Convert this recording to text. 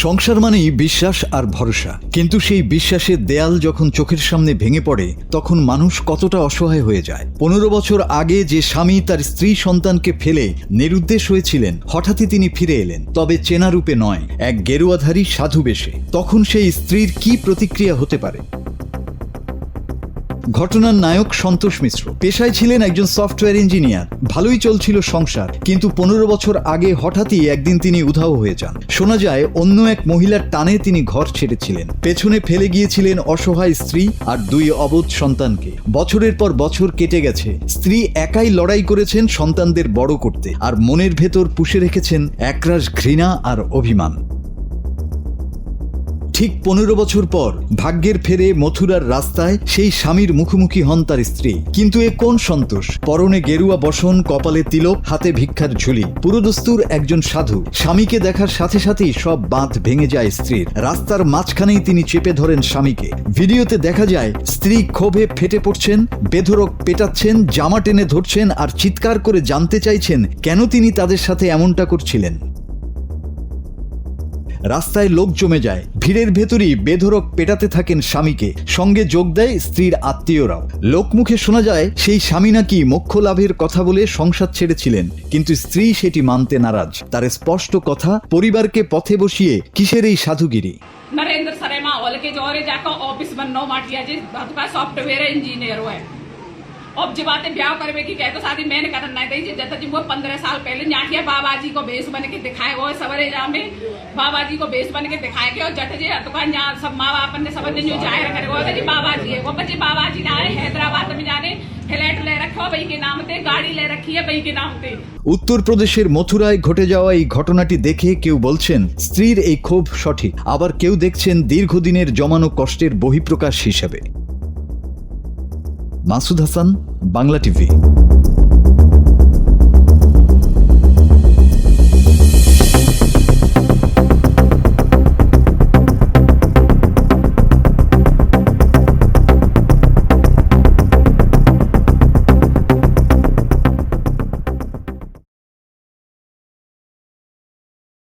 সংসার মানেই বিশ্বাস আর ভরসা, কিন্তু সেই বিশ্বাসের দেয়াল যখন চোখের সামনে ভেঙে পড়ে তখন মানুষ কতটা অসহায় হয়ে যায়। 15 বছর আগে যে স্বামী তার স্ত্রী সন্তানকে ফেলে নিরুদ্দেশ হয়েছিলেন, হঠাৎই তিনি ফিরে এলেন, তবে চেনা রূপে নয়, এক গেরুয়াধারী সাধু বেশে। তখন সেই স্ত্রীর কি প্রতিক্রিয়া হতে পারে? ঘটনার নায়ক সন্তোষ মিশ্র পেশায় ছিলেন একজন সফটওয়্যার ইঞ্জিনিয়ার। ভালোই চলছিল সংসার, কিন্তু 15 বছর আগে হঠাৎই একদিন তিনি উধাও হয়ে যান। শোনা যায় অন্য এক মহিলার টানে তিনি ঘর ছেড়েছিলেন, পেছনে ফেলে গিয়েছিলেন অসহায় স্ত্রী আর 2 অবোধ সন্তানকে। বছরের পর বছর কেটে গেছে, স্ত্রী একাই লড়াই করেছেন সন্তানদের বড় করতে, আর মনের ভেতর পুষে রেখেছেন একরাশ ঘৃণা আর অভিমান। ঠিক 15 বছর পর ভাগ্যের ফেরে মথুরার রাস্তায় সেই স্বামীর মুখোমুখি হন তার স্ত্রী। কিন্তু এ কোন সন্তোষ? পরনে গেরুয়া বসন, কপালে তিলক, হাতে ভিক্ষার ঝুলি, পুরোদস্তুর একজন সাধু। স্বামীকে দেখার সাথে সাথেই সব বাঁধ ভেঙে যায় স্ত্রীর। রাস্তার মাঝখানেই তিনি চেপে ধরেন স্বামীকে। ভিডিওতে দেখা যায় স্ত্রী ক্ষোভে ফেটে পড়ছেন, বেধড়ক পেটাচ্ছেন, জামা টেনে ধরছেন আর চিৎকার করে জানতে চাইছেন কেন তিনি তাদের সাথে এমনটা করছিলেন। রাস্তায় লোক জমে যায়, ভিড়ের ভেতরই বেধড়ক পেটাতে থাকেন স্বামীকে। সঙ্গে যোগ দেয় স্ত্রীর আত্মীয়রাও। লোকমুখে শোনা যায় সেই স্বামী নাকি মোক্ষ লাভের কথা বলে সংসার ছেড়েছিলেন, কিন্তু স্ত্রী সেটি মানতে নারাজ। তার স্পষ্ট কথা, পরিবারকে পথে বসিয়ে কিসের এই সাধুগিরি। नरेंद्र शर्मा के जोरे जाकर ऑफिस बननो माटिया जी सॉफ्टवेयर इंजीनियर हुए। अब जी बातें ब्याह करवे की कहते शादी मैंने करना नहीं दी जैसे जी वो 15 साल पहले नाटिया बाबा जी को बेस बन के दिखाए वो सवरे जा में बाबा जी को बेस बन के दिखाए के और जट जी दुकान यहाँ सब माँ बाप ने सब जो जाहिर करे वो जी बाबा जी है। वो बच्चे बाबा जी आए हैदराबाद में जाने फ्लैट ले रखो भाई के नाम पे, गाड़ी ले रखी है भाई के नाम पे। উত্তরপ্রদেশের মথুরায় ঘটে যাওয়া এই ঘটনাটি দেখে কেউ বলছেন স্ত্রীর এই ক্ষোভ সঠিক, আবার কেউ দেখছেন দীর্ঘদিনের জমানো কষ্টের বহিঃপ্রকাশ হিসেবে। মাসুদ হাসান, বাংলা টিভি।